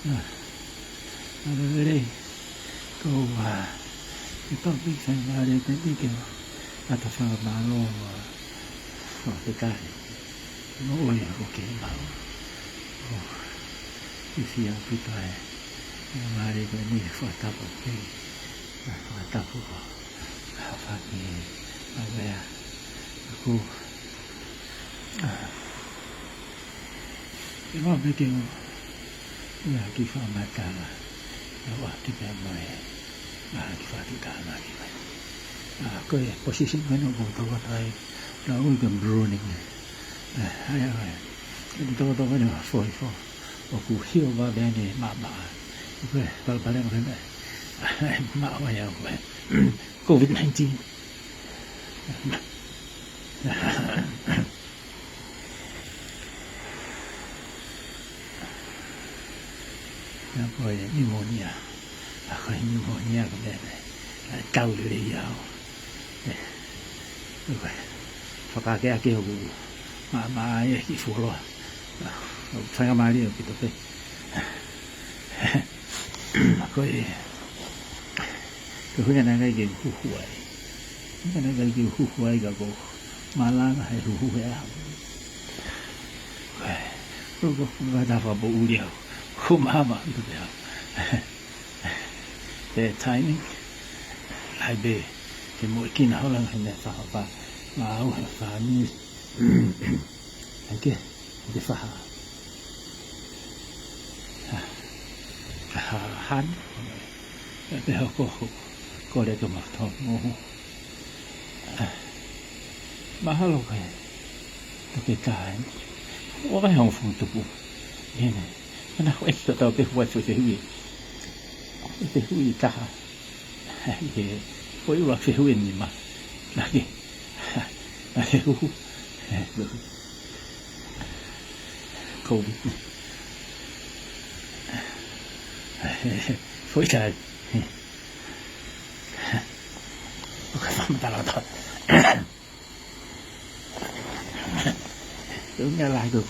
Allora, come il topic sembra di che la fa malo, no, che cari, noi ok, ma si sia tutto magari quindi fatta perché fatta poco, fa che vabbè, aku no perché ya chi fa mancava, no, ti per noi, ma chi fa ti calma chi fa. Cái position của nó cũng tôi có thấy nó cũng gần running hay là tôi cái nó phổi phổi và cụ hiểu và bên này mà cái tôi phải làm cái này mà mà nhau vậy COVID-19 nó gọi là pneumonia cái pneumonia của bên này cao lưỡi dao fa cái hộp mà cái phụ lo phải cái máy đi cái đó cái cái này cái hủ huay cái này cái hủ huay cái cô mà là hay hủ huay rồi cái đó phải bù điều không mà được cái timing lại về cái mỗi khi nào là hình này phải và như cái phải hắn cái họ có để cho mặc thôi mà hello cái cái hồng phun tụ này nó không ít tao cái hoa sôi cái huy cả cái với loại cái huy gì mà này này COVID phối trời cái phẩm ta là thật đúng nghe lại được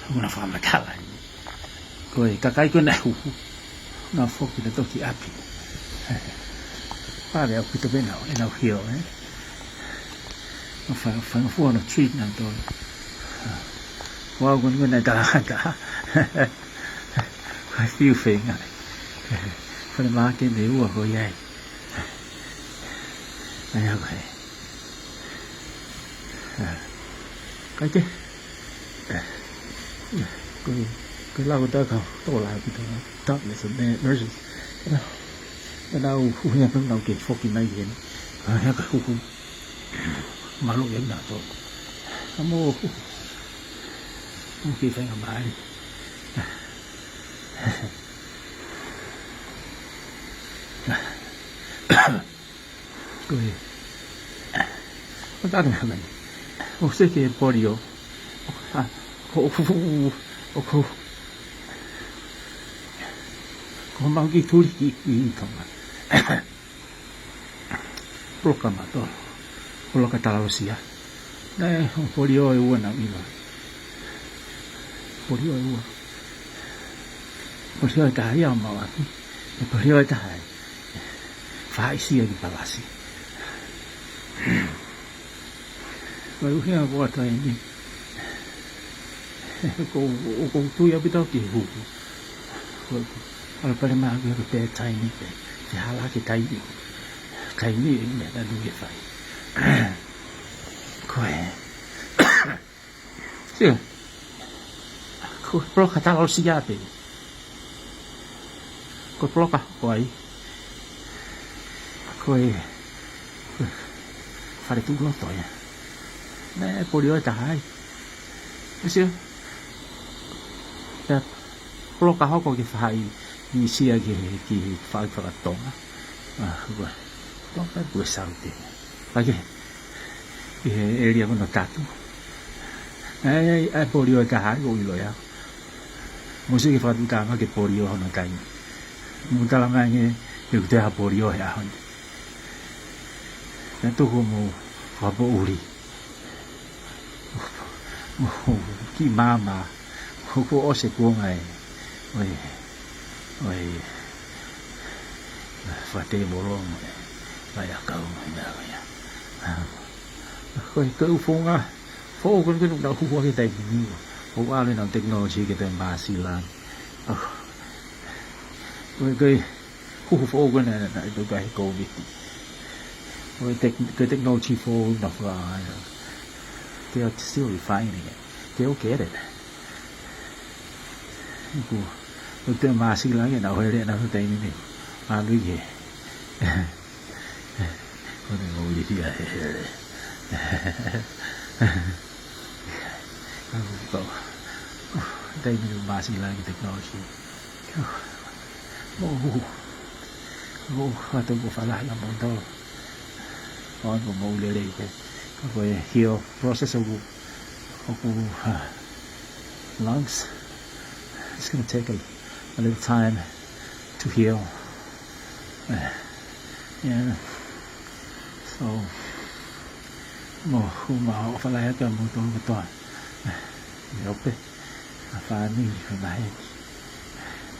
không là phẩm mà cả lại rồi cái này nó phô thì nó tôi chỉ áp ba đều cứ tôi bên nào hiểu ấy nó phải phô nó truy nào tôi wow con này cả phải phiêu phiền này phải má cái liễu của cô dây này là vậy cái chứ cái lau tơ không tôi lại cái đó top là sự này nó cái đâu khu nhà trong đầu kiện phô kiện này gì cái khu mà lúc ấy nào tôi không mua khi phải làm bài cười có ta được mình một số cái polio cô có bao cái thứ gì không à proclamator Catalusia đây polio ấy uốn nào đi rồi polio cái gì mà polio cái phải xia đi bà xí rồi lúc nào qua thời đi cô tôi ở bên đó thì hụt rồi phải mà cái tay này cái hà la cái tay này mẹ đã nuôi phải khỏe chứ cô pro Catalusia thì cô pro cả quậy coi phải để tu lót tội à nè polio trái thấy chưaแต่โรคเขาก็จะphảiมีเสียกี่phải phải tổng rồiต้องไปบุษสาวตีไปcái area của nó cắt ai polio cả hai rồi rồi à một số cái phải tu cả cái polio nó cái một ta làm ngay được cái polio à nên tôi cũng phải bộ uri cái mà cô ở sẽ qua ngày rồi oi fate bolong vai akau na ya oi kau fonga fo kun kun na huwa ke tai ni ho ale na technology ke tai ba si lan oi kai hu fo kun na na do kai covid oi technology fo na fra they are still refining it they'll get it oi tai ma si lan ke na ho le na so tai ni a lui ke ko ne mo li ya go đây mình bà xì lại cái technology tôi cũng phải lại làm món đâu con của mâu lê đây cái heal process of lungs it's gonna take a little time to heal yeah so mà họ phải lại cái món tôi cái toàn nhóc đấy phá ni phải lại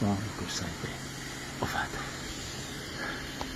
con của sai đấy